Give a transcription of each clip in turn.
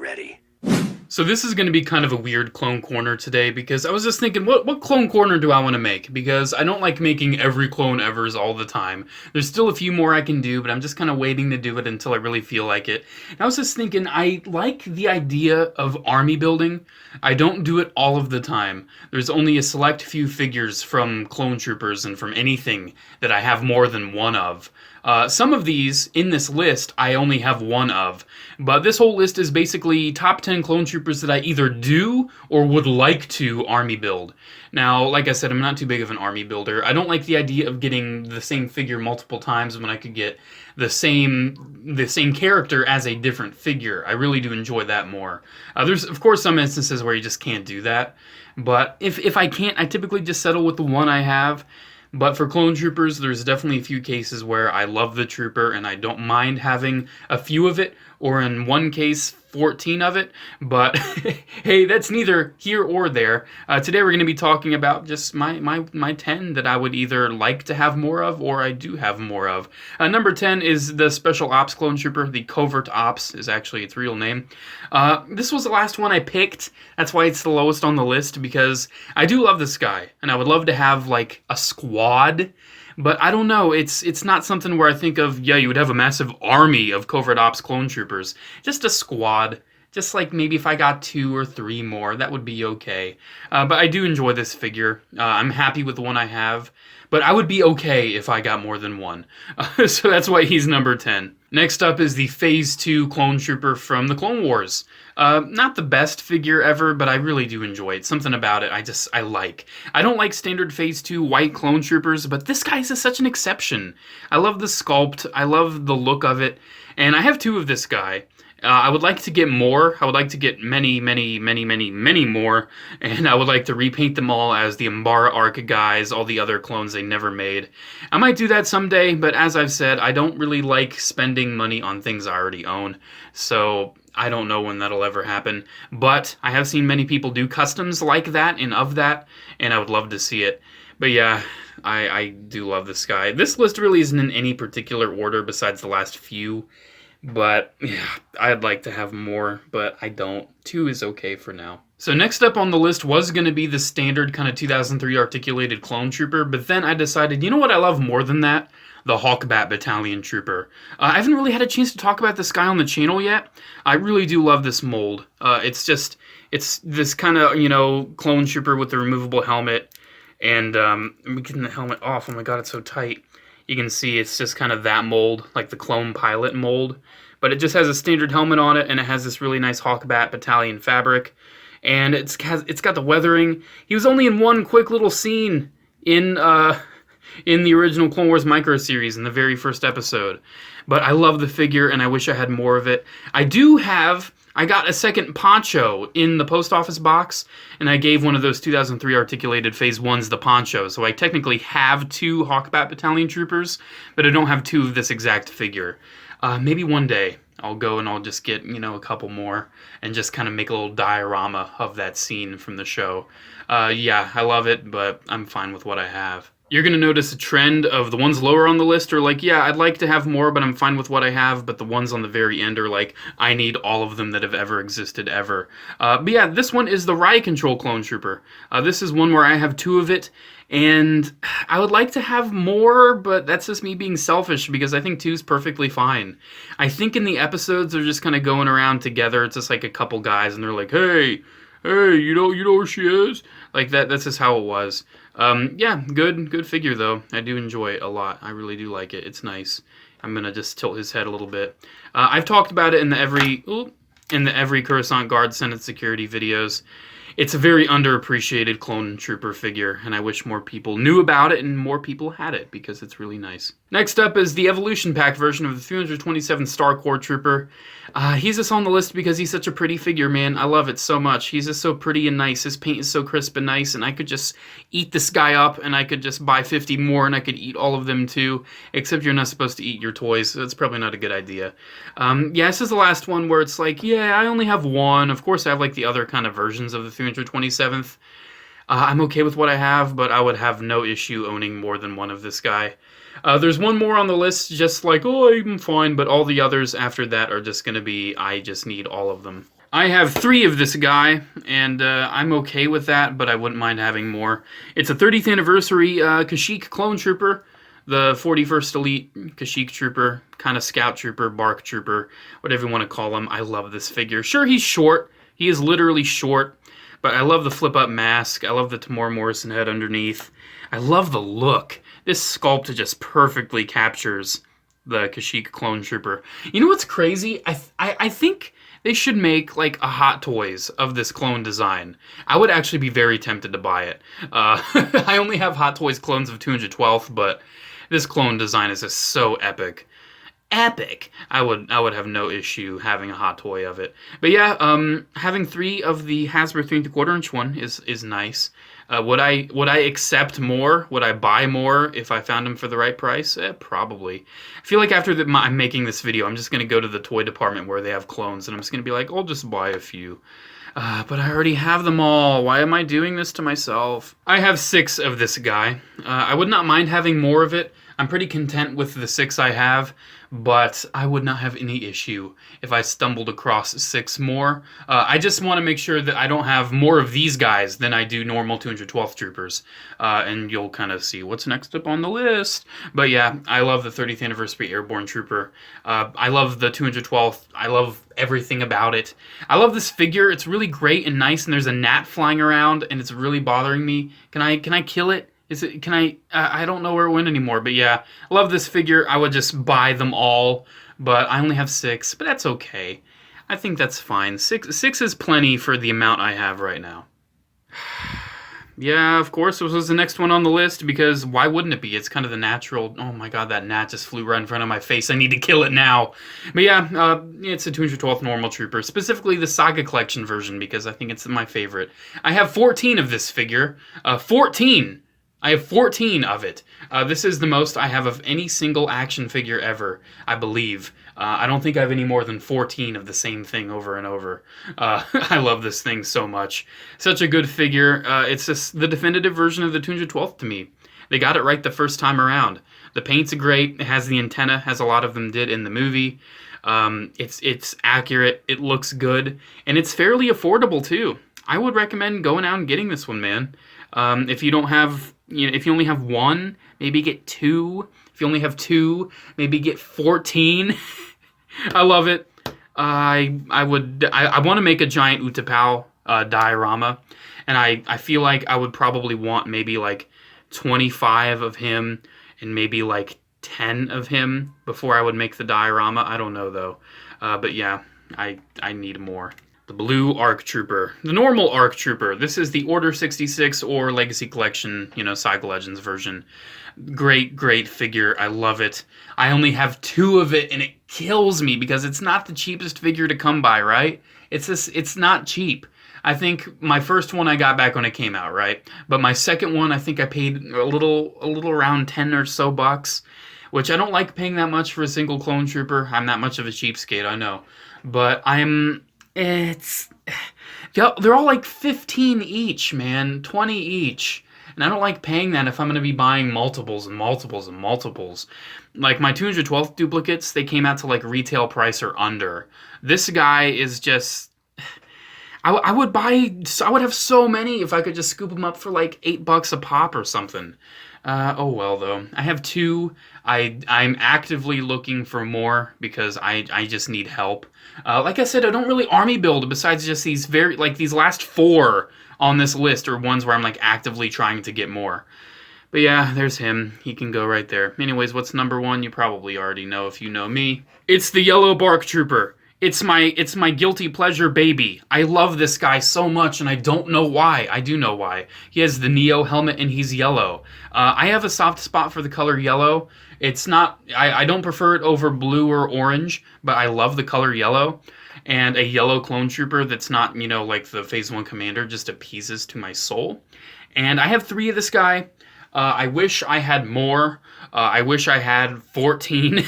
ready. So this is going to be kind of a weird clone corner today because I was just thinking, what clone corner do I want to make? Because I don't like making every clone evers all the time. There's still a few more I can do, but I'm just kind of waiting to do it until I really feel like it. And I was just thinking, I like the idea of army building. I don't do it all of the time. There's only a select few figures from clone troopers and from anything that I have more than one of. Some of these in this list I only have one of, but this whole list is basically top 10 clone troopers that I either do or would like to army build. Now, like I said, I'm not too big of an army builder. I don't like the idea of getting the same figure multiple times when I could get the same character as a different figure. I really do enjoy that more. There's, of course, some instances where you just can't do that, but if I can't, I typically just settle with the one I have. But for clone troopers, there's definitely a few cases where I love the trooper and I don't mind having a few of it, or in one case, 14 of it. But hey, that's neither here or there. Today we're going to be talking about just my 10 that I would either like to have more of or I do have more of. Number 10 is the Special Ops clone trooper. The Covert Ops is actually its real name. This was the last one I picked. That's why it's the lowest on the list, because I do love this guy and I would love to have like a squad. But I don't know, it's not something where I think of, yeah, you would have a massive army of Covert Ops clone troopers. Just a squad. Just like maybe if I got 2 or 3 more, that would be okay. But I do enjoy this figure. I'm happy with the one I have. But I would be okay if I got more than one. So that's why he's number 10. Next up is the Phase 2 clone trooper from the Clone Wars. Not the best figure ever, but I really do enjoy it. Something about it I like. I don't like standard Phase 2 white clone troopers, but this guy is such an exception. I love the sculpt, I love the look of it, and I have 2 of this guy. I would like to get more. I would like to get many more, and I would like to repaint them all as the Umbara Arc guys, all the other clones they never made. I might do that someday, but as I've said, I don't really like spending money on things I already own, so I don't know when that'll ever happen. But I have seen many people do customs like that and of that, and I would love to see it. But yeah, I do love this guy. This list really isn't in any particular order besides the last few. But yeah, I'd like to have more, but I don't. 2 is okay for now. So next up on the list was going to be the standard kind of 2003 articulated clone trooper, but then I decided, you know what I love more than that? The Hawkbat Battalion Trooper. I haven't really had a chance to talk about this guy on the channel yet. I really do love this mold. It's this kind of, clone trooper with the removable helmet, and I'm getting the helmet off. Oh my god, it's so tight. You can see it's just kind of that mold, like the clone pilot mold. But it just has a standard helmet on it, and it has this really nice Hawkbat Battalion fabric. And it's got the weathering. He was only in one quick little scene in the original Clone Wars micro series in the very first episode. But I love the figure, and I wish I had more of it. I got a second poncho in the post office box, and I gave one of those 2003 articulated Phase 1s the poncho. So I technically have 2 Hawkbat Battalion troopers, but I don't have 2 of this exact figure. Maybe one day I'll go and I'll just get, a couple more and just kind of make a little diorama of that scene from the show. Yeah, I love it, but I'm fine with what I have. You're going to notice a trend of the ones lower on the list are like, yeah, I'd like to have more, but I'm fine with what I have. But the ones on the very end are like, I need all of them that have ever existed ever. But yeah, this one is the Riot Control Clone Trooper. This is one where I have 2 of it. And I would like to have more, but that's just me being selfish because I think 2 is perfectly fine. I think in the episodes, they're just kind of going around together. It's just like a couple guys, and they're like, hey, you know where she is? Like that. That's just how it was. Yeah, good figure though. I do enjoy it a lot. I really do like it. It's nice. I'm gonna just tilt his head a little bit. I've talked about it in the every Coruscant Guard Senate security videos. It's a very underappreciated clone trooper figure, and I wish more people knew about it and more people had it because it's really nice. Next up is the Evolution Pack version of the 327 Star Corps Trooper. He's just on the list because he's such a pretty figure, man. I love it so much. He's just so pretty and nice. His paint is so crisp and nice, and I could just eat this guy up, and I could just buy 50 more, and I could eat all of them too, except you're not supposed to eat your toys, so that's probably not a good idea. Yeah, this is the last one where it's like, yeah, I only have one. Of course, I have like the other kind of versions of the 327th. I'm okay with what I have, but I would have no issue owning more than one of this guy. There's one more on the list, just like, oh, I'm fine, but all the others after that are just going to be, I just need all of them. I have 3 of this guy, and I'm okay with that, but I wouldn't mind having more. It's a 30th anniversary Kashyyyk clone trooper, the 41st Elite Kashyyyk trooper, kind of scout trooper, bark trooper, whatever you want to call him. I love this figure. Sure, he's short. He is literally short, but I love the flip-up mask. I love the Tamora Morrison head underneath. I love the look. This sculpt just perfectly captures the Kashyyyk clone trooper. You know what's crazy? I think they should make like a Hot Toys of this clone design. I would actually be very tempted to buy it. I only have Hot Toys clones of 212th, but this clone design is just so epic. Epic! I would have no issue having a Hot Toy of it. But yeah, having 3 of the Hasbro 3 1/4 inch one is nice. Would I accept more? Would I buy more if I found them for the right price? Probably. I feel like after I'm making this video, I'm just going to go to the toy department where they have clones, and I'm just going to be like, I'll just buy a few. But I already have them all. Why am I doing this to myself? I have 6 of this guy. I would not mind having more of it. I'm pretty content with the 6 I have, but I would not have any issue if I stumbled across 6 more. I just want to make sure that I don't have more of these guys than I do normal 212th troopers, and you'll kind of see what's next up on the list. But yeah, I love the 30th Anniversary Airborne Trooper. I love the 212th. I love everything about it. I love this figure. It's really great and nice, and there's a gnat flying around, and it's really bothering me. Can I kill it? I don't know where it went anymore, but yeah, I love this figure. I would just buy them all, but I only have 6, but that's okay. I think that's fine. 6 is plenty for the amount I have right now. Yeah, of course, this was the next one on the list, because why wouldn't it be? It's kind of the natural... Oh my god, that gnat just flew right in front of my face. I need to kill it now. But yeah, it's a 212th Normal Trooper, specifically the Saga Collection version, because I think it's my favorite. I have 14 of this figure. 14! I have 14 of it. This is the most I have of any single action figure ever, I believe. I don't think I have any more than 14 of the same thing over and over. I love this thing so much. Such a good figure. It's just the definitive version of the 212th to me. They got it right the first time around. The paint's great. It has the antenna, as a lot of them did in the movie. It's accurate. It looks good. And it's fairly affordable, too. I would recommend going out and getting this one, man. If you don't have... if you only have 1, maybe get 2. If you only have 2, maybe get 14. I love it. I want to make a giant Utapau diorama, and I feel like I would probably want maybe like 25 of him and maybe like 10 of him before I would make the diorama. I don't know though. But yeah, I need more. The Blue ARC Trooper. The normal ARC Trooper. This is the Order 66 or Legacy Collection, Saga Legends version. Great, great figure. I love it. I only have 2 of it, and it kills me because it's not the cheapest figure to come by, right? It's not cheap. I think my first one I got back when it came out, right? But my second one, I think I paid a little around 10 or so bucks, which I don't like paying that much for a single clone trooper. I'm not much of a cheapskate, I know. But they're all like 15 each, man, 20 each. And I don't like paying that if I'm going to be buying multiples and multiples and multiples. Like my 212th duplicates, they came out to like retail price or under. This guy is just... I would have so many if I could just scoop them up for like $8 a pop or something. Oh well though. I have 2. I'm actively looking for more because I just need help. Like I said, I don't really army build besides just these these last 4 on this list are ones where I'm like actively trying to get more. But yeah, there's him. He can go right there. Anyways, what's number 1? You probably already know if you know me. It's the Yellow Bark Trooper. It's my guilty pleasure baby. I love this guy so much, and I don't know why. I do know why. He has the Neo helmet, and he's yellow. I have a soft spot for the color yellow. It's not... I don't prefer it over blue or orange, but I love the color yellow. And a yellow clone trooper that's not, like the Phase 1 commander just appeases to my soul. And I have 3 of this guy. I wish I had more. I wish I had 14.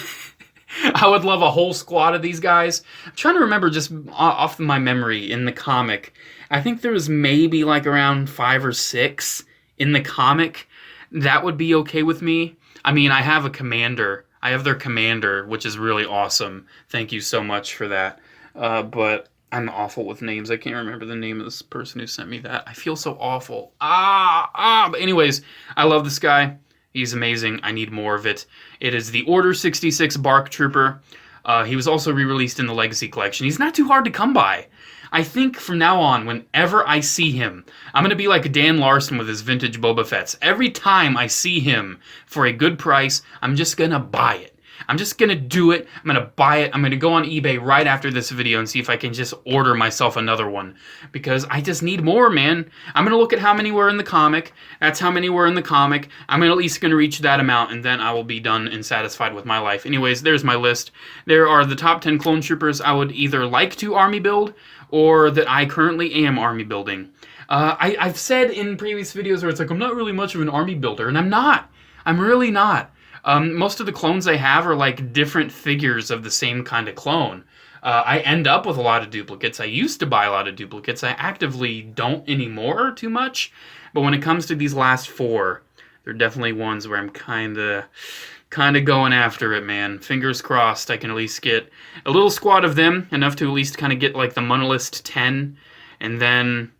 I would love a whole squad of these guys. I'm trying to remember just off my memory in the comic. I think there was maybe like around 5 or 6 in the comic. That would be okay with me. I mean, I have a commander. I have their commander, which is really awesome. Thank you so much for that. But I'm awful with names. I can't remember the name of this person who sent me that. I feel so awful. But anyways, I love this guy. He's amazing. I need more of it. It is the Order 66 Bark Trooper. He was also re-released in the Legacy Collection. He's not too hard to come by. I think from now on, whenever I see him, I'm going to be like Dan Larson with his vintage Boba Fett's. Every time I see him for a good price, I'm just going to buy it. I'm just going to do it. I'm going to buy it. I'm going to go on eBay right after this video and see if I can just order myself another one. Because I just need more, man. I'm going to look at how many were in the comic. That's how many were in the comic. I'm at least going to reach that amount, and then I will be done and satisfied with my life. Anyways, there's my list. There are the top 10 clone troopers I would either like to army build, or that I currently am army building. I've said in previous videos where it's like, I'm not really much of an army builder, and I'm not. I'm really not. Most of the clones I have are like different figures of the same kind of clone. I end up with a lot of duplicates. I used to buy a lot of duplicates. I actively don't anymore too much. But when it comes to these last 4, they're definitely ones where I'm kind of going after it, man. Fingers crossed I can at least get a little squad of them, enough to at least kind of get like the Monolist 10, and then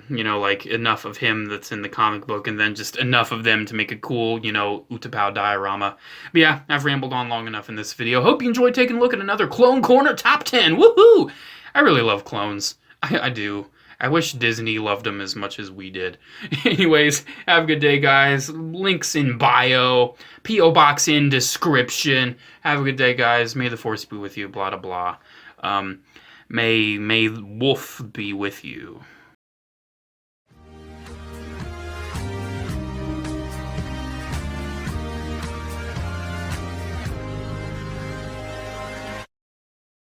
you know, like enough of him that's in the comic book, and then just enough of them to make a cool, you know, Utapau diorama. But yeah, I've rambled on long enough in this video. Hope you enjoyed taking a look at another Clone Corner Top 10. Woohoo! I really love clones. I do. I wish Disney loved them as much as we did. Anyways, have a good day, guys. Links in bio. P.O. Box in description. Have a good day, guys. May the Force be with you. Blah, blah, blah. May Wolf be with you.